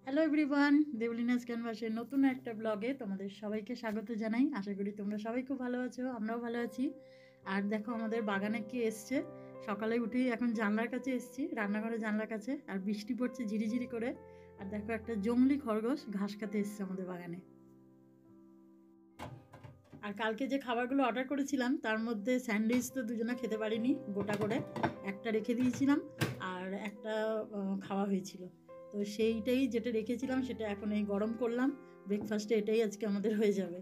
Hello everyone, দেবলিনাস ক্যানভাসের নতুন একটা ব্লগে তোমাদের সবাইকে স্বাগত জানাই। আশা করি তোমরা সবাই খুব ভালো আছো, আমরাও ভালো আছি। আর দেখো আমাদের বাগানে কি এসছে। সকালে উঠেই এখন জানলার কাছে এসছি, রান্নাঘরে জানলার কাছে, আর বৃষ্টি পড়ছে ঝিরিঝিরি করে। আর দেখো একটা জংলি খরগোশ ঘাস খেতে এসছে আমাদের বাগানে। আর কালকে যে খাবারগুলো অর্ডার করেছিলাম তার মধ্যে স্যান্ডউইচ তো দুজনে খেতে পারিনি, গোটা করে একটা রেখে দিয়েছিলাম আর একটা খাওয়া হয়েছিল। তো সেইটাই যেটা রেখেছিলাম সেটা এখন এই গরম করলাম, ব্রেকফাস্টে এটাই আজকে আমাদের হয়ে যাবে।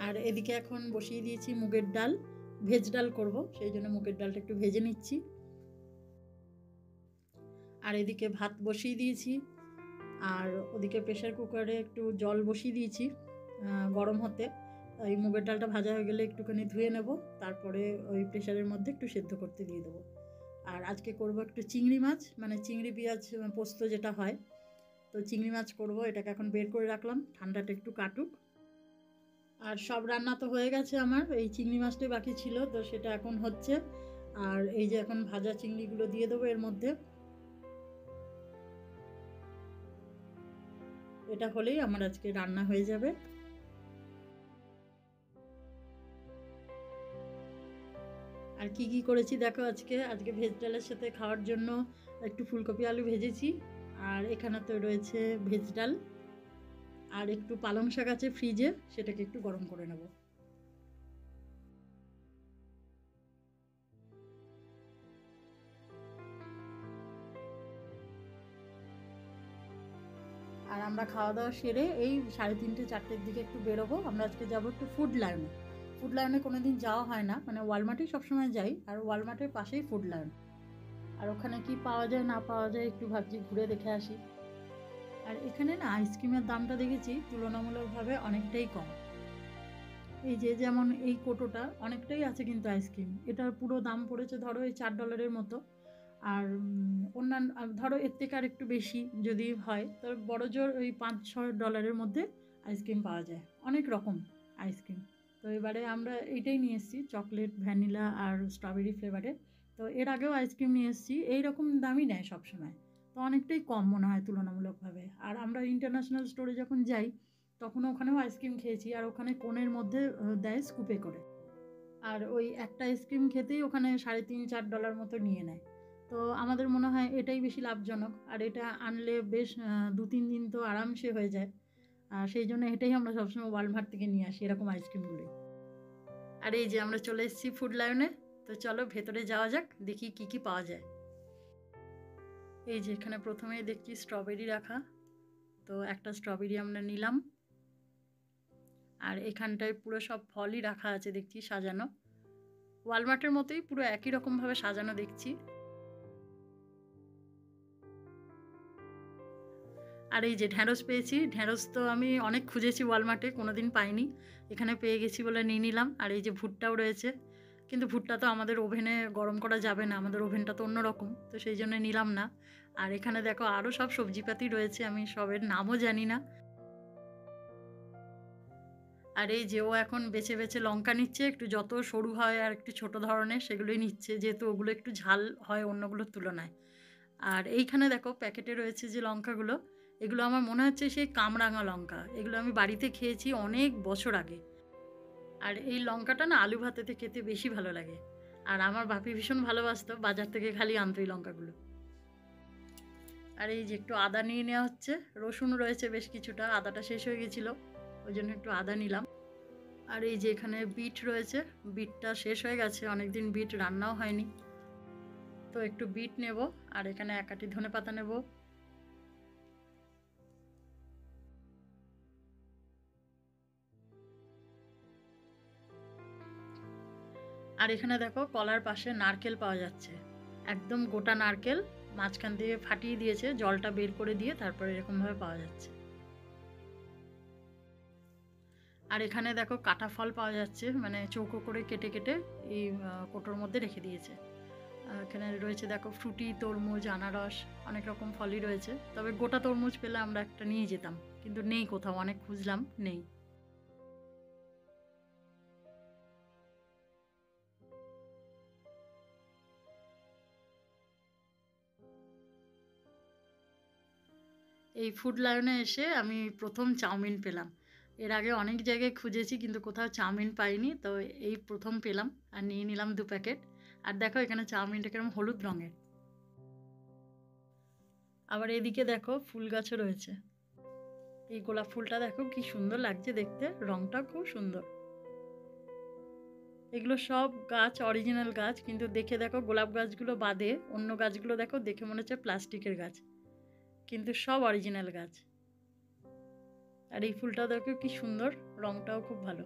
আর এদিকে এখন বসিয়ে দিয়েছি মুগের ডাল, ভেজ ডাল করব, সেই জন্য মুগের ডালটা একটু ভেজে নিচ্ছি। আর এদিকে ভাত বসিয়ে দিয়েছি, আর ওদিকে প্রেশার কুকারে একটু জল বসিয়ে দিয়েছি গরম হতে। এই মুগের ডালটা ভাজা হয়ে গেলে একটুখানি ধুয়ে নেব, তারপরে ওই প্রেশারের মধ্যে একটু সেদ্ধ করতে দিয়ে দেবো। আর আজকে করব একটু চিংড়ি মাছ, মানে চিংড়ি পেঁয়াজ পোস্ত যেটা হয়, তো চিংড়ি মাছ করব। এটাকে এখন বের করে রাখলাম, ঠান্ডাটা একটু কাটুক। আর সব রান্না তো হয়ে গেছে আমার, এই চিংড়ি মাছটাই বাকি ছিল, তো সেটা এখন হচ্ছে। আর এই যে এখন ভাজা চিংড়িগুলো দিয়ে দেবো এর মধ্যে। এটা হলেই আমার আজকে রান্না হয়ে যাবে। আর কি কি করেছি দেখো, আজকে ভেজ ডালের সাথে খাওয়ার জন্য একটু ফুলকপি আলু ভেজেছি। আর এখানে তো রয়েছে ভেজ ডাল, আর একটু পালং শাক আছে ফ্রিজে, সেটাকে একটু গরম করে নেব। আর আমরা খাওয়া দাওয়া সেরে এই 3:30-4টের দিকে একটু বেরোবো। আমরা আজকে যাবো একটু ফুড লায়নে। ফুড লায়নে কোনো দিন যাওয়া হয় না, মানে ওয়ালমার্টেই সবসময় যাই, আর ওয়ালমার্টের পাশেই ফুড লায়ন। আর ওখানে কি পাওয়া যায় না পাওয়া যায় একটু ভাবছি ঘুরে দেখে আসি। আর এখানে না আইসক্রিমের দামটা দেখেছি তুলনামূলকভাবে অনেকটাই কম। এই যে যেমন এই কোটোটা অনেকটাই আছে, কিন্তু আইসক্রিম এটার পুরো দাম পড়েছে ধরো এই $4 মতো। আর অন্যান্য ধরো এর থেকে আর একটু বেশি যদি হয়, তবে বড় জোর ওই $5-6 মধ্যে আইসক্রিম পাওয়া যায়, অনেক রকম আইসক্রিম। তো এবারে আমরা এইটাই নিয়ে এসেছি, চকলেট, ভ্যানিলা আর স্ট্রবেরি ফ্লেভারে। তো এর আগেও আইসক্রিম নিয়ে এসেছি, এইরকম দামই নেয় সবসময়। তো অনেকটাই কম মনে হয় তুলনামূলকভাবে। আর আমরা ইন্টারন্যাশনাল স্টোরে যখন যাই তখন ওখানেও আইসক্রিম খেয়েছি, আর ওখানে কোনের মধ্যে দেয় স্কুপে করে। আর ওই একটা আইসক্রিম খেতেই ওখানে $3.5-4 মতো নিয়ে নেয়। তো আমাদের মনে হয় এটাই বেশি লাভজনক, আর এটা আনলে বেশ 2-3 দিন তো আরামসে হয়ে যায়। আর সেই জন্য এটাই আমরা সবসময় ওয়ালমার্ট থেকে নিয়ে আসি, এরকম আইসক্রিমগুলোই। আর এই যে আমরা চলে এসেছি ফুড লায়নে, তো চলো ভেতরে যাওয়া যাক, দেখি কি কি পাওয়া যায়। এই যে এখানে প্রথমেই দেখছি স্ট্রবেরি রাখা, তো একটা স্ট্রবেরি আমরা নিলাম। আর এখানটায় পুরো সব ফলই রাখা আছে দেখছি সাজানো, ওয়ালমার্টের মতোই পুরো একই রকমভাবে সাজানো দেখছি। আর এই যে ঢ্যাঁড়স পেয়েছি, ঢ্যাঁড়স তো আমি অনেক খুঁজেছি ওয়ালমার্টে, কোনো দিন পাইনি, এখানে পেয়ে গেছি বলে নিয়ে নিলাম। আর এই যে ভুট্টাও রয়েছে, কিন্তু ভুট্টা তো আমাদের ওভেনে গরম করা যাবে না, আমাদের ওভেনটা তো অন্যরকম, তো সেই জন্য নিলাম না। আর এখানে দেখো আরও সব সবজিপাতি রয়েছে, আমি সবের নামও জানি না। আর এই যে ও এখন বেছে বেছে লঙ্কা নিচ্ছে, একটু যত সরু হয় আর একটু ছোট ধরনের সেগুলোই নিচ্ছে, যেহেতু ওগুলো একটু ঝাল হয় অন্যগুলোর তুলনায়। আর এইখানে দেখো প্যাকেটে রয়েছে যে লঙ্কাগুলো, এগুলো আমার মনে হচ্ছে সেই কামরাঙা লঙ্কা, এগুলো আমি বাড়িতে খেয়েছি অনেক বছর আগে। আর এই লঙ্কাটা না আলু ভাতেতে খেতে বেশি ভালো লাগে। আর আমার বাপি ভীষণ ভালোবাসতো, বাজার থেকে খালি আনতো এই লঙ্কাগুলো। আর এই যে একটু আদা নিয়ে নেওয়া হচ্ছে, রসুন রয়েছে বেশ কিছুটা, আদাটা শেষ হয়ে গেছিলো ওই জন্য একটু আদা নিলাম। আর এই যে এখানে বিট রয়েছে, বিটটা শেষ হয়ে গেছে, অনেকদিন বিট রান্নাও হয়নি, তো একটু বিট নেব। আর এখানে 1 আঁটি ধনেপাতা নেব। আর এখানে দেখো কলার পাশে নারকেল পাওয়া যাচ্ছে, একদম গোটা নারকেল, মাঝখান দিয়ে ফাটিয়ে দিয়েছে, জলটা বের করে দিয়ে তারপরে এরকমভাবে পাওয়া যাচ্ছে। আর এখানে দেখো কাটা ফল পাওয়া যাচ্ছে, মানে চৌকো করে কেটে কেটে এই কোটোর মধ্যে রেখে দিয়েছে। এখানে রয়েছে দেখো ফ্রুটি, তরমুজ, আনারস, অনেক রকম ফলই রয়েছে। তবে গোটা তরমুজ পেলে আমরা একটা নিয়ে যেতাম, কিন্তু নেই কোথাও, অনেক খুঁজলাম নেই। এই ফুড লায়নে এসে আমি প্রথম চাউমিন পেলাম। এর আগে অনেক জায়গায় খুঁজেছি কিন্তু কোথাও চাউমিন পাইনি, তো এই প্রথম পেলাম আর নিয়ে নিলাম 2 প্যাকেট। আর দেখো এখানে চাউমিনটা কিরকম হলুদ রঙের। আবার এদিকে দেখো ফুল গাছও রয়েছে। এই গোলাপ ফুলটা দেখো কি সুন্দর লাগছে দেখতে, রংটা খুব সুন্দর। এগুলো সব গাছ অরিজিনাল গাছ, কিন্তু দেখে দেখো গোলাপ গাছগুলো বাদে অন্য গাছগুলো দেখো দেখে মনে হচ্ছে প্লাস্টিকের গাছ, কিন্তু সব অরিজিনাল গাছ। আর এই ফুলটা দেখো কি সুন্দর, রংটাও খুব ভালো।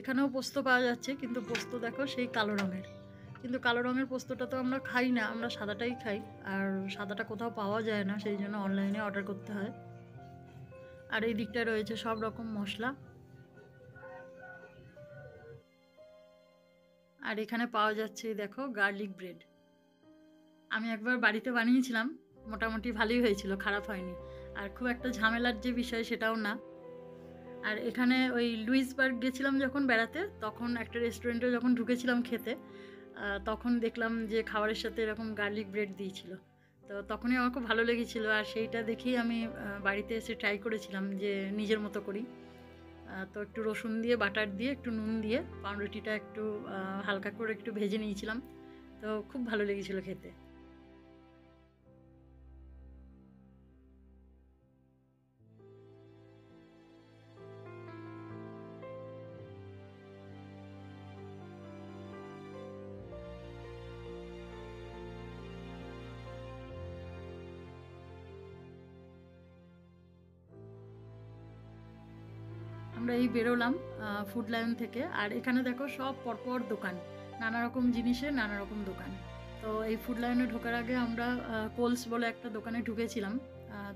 এখানেও পোস্ত পাওয়া যাচ্ছে, কিন্তু পোস্ত দেখো সেই কালো রঙের। কিন্তু কালো রঙের পোস্তটা তো আমরা খাই না, আমরা সাদাটাই খাই। আর সাদাটা কোথাও পাওয়া যায় না, সেই জন্য অনলাইনে অর্ডার করতে হয়। আর এই দিকটায় রয়েছে সব রকম মশলা। আর এখানে পাওয়া যাচ্ছে দেখো গার্লিক ব্রেড। আমি একবার বাড়িতে বানিয়েছিলাম, মোটামুটি ভালোই হয়েছিল, খারাপ হয়নি। আর খুব একটা ঝামেলার যে বিষয় সেটাও না। আর এখানে ওই লুইসবার্গ গেছিলাম যখন বেড়াতে, তখন একটা রেস্টুরেন্টে যখন ঢুকেছিলাম খেতে, তখন দেখলাম যে খাবারের সাথে এরকম গার্লিক ব্রেড দিয়েছিল। তো তখনই আমার খুব ভালো লেগেছিলো, আর সেইটা দেখেই আমি বাড়িতে এসে ট্রাই করেছিলাম যে নিজের মতো করি। তো একটু রসুন দিয়ে, বাটার দিয়ে, একটু নুন দিয়ে পাউরুটিটা একটু হালকা করে একটু ভেজে নিয়েছিলাম। তো খুব ভালো লেগেছিলো খেতে। আমরা এই বেরোলাম ফুড লায়ন থেকে। আর এখানে দেখো সব পরপর দোকান, নানা রকম জিনিসের নানা রকম দোকান। তো এই ফুড লায়নে ঢোকার আগে আমরা কোলস বলে একটা দোকানে ঢুকেছিলাম।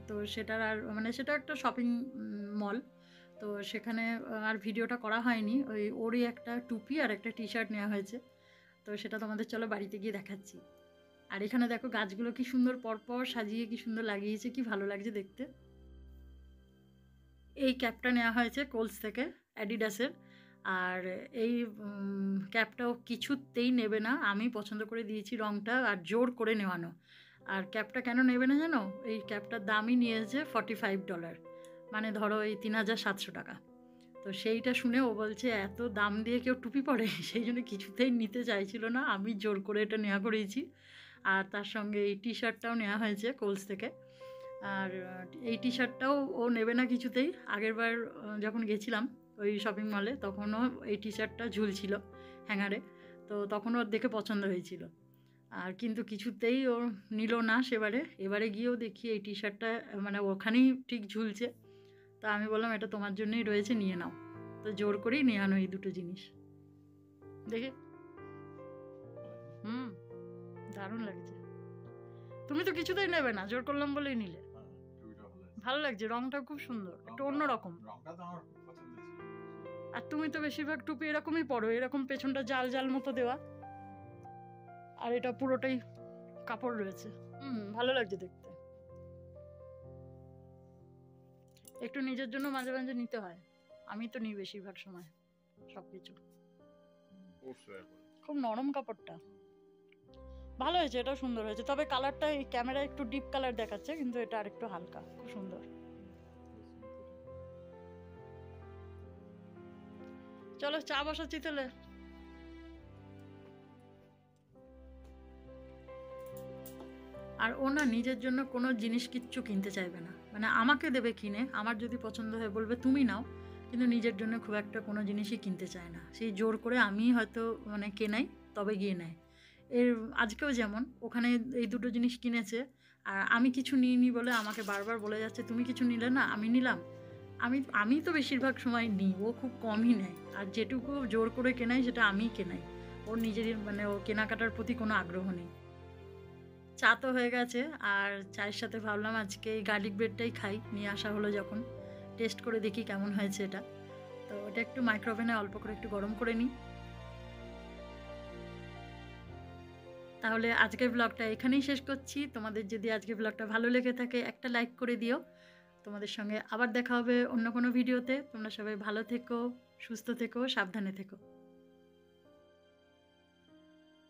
তো সেটার আর মানে সেটা একটা শপিং মল। তো সেখানে আর ভিডিওটা করা হয়নি, ওরই একটা টুপি আর একটা টি শার্ট নেওয়া হয়েছে। তো সেটা তোমাদের চলো বাড়িতে গিয়ে দেখাচ্ছি। আর এখানে দেখো গাছগুলো কি সুন্দর পরপর সাজিয়ে কি সুন্দর লাগিয়েছে, কি ভালো লাগছে দেখতে। এই ক্যাপটা নেওয়া হয়েছে কোলস থেকে, অ্যাডিডাসের। আর এই ক্যাপটাও কিছুতেই নেবে না, আমি পছন্দ করে দিয়েছি রঙটা, আর জোর করে নেওয়ানো। আর ক্যাপটা কেন নেবে না জানো? এই ক্যাপটার দামই নিয়েছে $45, মানে ধরো এই 3700 টাকা। তো সেইটা শুনে ও বলছে এত দাম দিয়ে কেউ টুপি পরে, সেই জন্য কিছুতেই নিতে চাইছিল না, আমি জোর করে এটা নেওয়া করেছি। আর তার সঙ্গে এই টি শার্টটাও নেওয়া হয়েছে কোলস থেকে। আর এই টি শার্টটাও ও নেবে না কিছুতেই। আগেরবার যখন গেছিলাম ওই শপিং মলে, তখনও এই টি শার্টটা ঝুলছিল হ্যাঙ্গারে, তো তখন ওর দেখে পছন্দ হয়েছিল। আর কিন্তু কিছুতেই ও নিল না সেবারে। এবারে গিয়েও দেখি এই টি শার্টটা মানে ওখানেই ঠিক ঝুলছে। তো আমি বললাম এটা তোমার জন্যই রয়েছে, নিয়ে নাও। তো জোর করেই নিয়ে আনো এই দুটো জিনিস। দেখে হুম, দারুণ লাগছে। তুমি তো কিছুতেই নেবে না, জোর করলাম বলেই নিলে। ভালো লাগছে, রংটা খুব সুন্দর, একটু অন্যরকম। আর তুমি তো বেশিরভাগ টুপি এরকমই পরো, এরকম পেছনটা জাল জাল মতো দেওয়া, আর এটা পুরোটাই কাপড় রয়েছে। ভালো লাগছে দেখতে। একটু নিজের জন্য মাঝে মাঝে নিতে হয়, আমি তো নিই বেশিরভাগ সময় সবকিছু। খুব নরম কাপড়টা, ভালো হয়েছে, এটাও সুন্দর হয়েছে। তবে কালারটা এই ক্যামেরায় একটু ডিপ কালার দেখাচ্ছে, কিন্তু এটা আর একটু হালকা, খুব সুন্দর। চলো চা বসাচ্ছি তাহলে। আর ও না নিজের জন্য কোনো জিনিস কিচ্ছু কিনতে চাইবে না, মানে আমাকে দেবে কিনে, আমার যদি পছন্দ হয় বলবে তুমি নাও, কিন্তু নিজের জন্য খুব একটা কোনো জিনিসই কিনতে চায় না। সেই জোর করে আমি হয়তো মানে কেনাই, তবে গিয়ে নেয়। এর আজকেও যেমন ওখানে এই দুটো জিনিস কিনেছে, আর আমি কিছু নিইনি বলে আমাকে বারবার বলে যাচ্ছে, তুমি কিছু নিলে না, আমি নিলাম। আমি তো বেশিরভাগ সময় নিই, ও খুব কমই নেয়। আর যেটুকু জোর করে কেনাই সেটা আমিই কেনাই। ওর নিজেরই মানে ওর কেনাকাটার প্রতি কোনো আগ্রহ নেই। চা তো হয়ে গেছে, আর চায়ের সাথে ভাবলাম আজকে এই গার্লিক ব্রেডটাই খাই, নিয়ে আসা হলো যখন। টেস্ট করে দেখি কেমন হয়েছে এটা। তো এটা একটু মাইক্রোওভেনে অল্প করে একটু গরম করে নিই। তাহলে আজকের ব্লগটা এখানেই শেষ করছি। তোমাদের যদি আজকের ব্লগটা ভালো লেগে থাকে একটা লাইক করে দিও। তোমাদের সঙ্গে আবার দেখা হবে অন্য কোনো ভিডিওতে। তোমরা সবাই ভালো থেকো, সুস্থ থেকো, সাবধানে থেকো।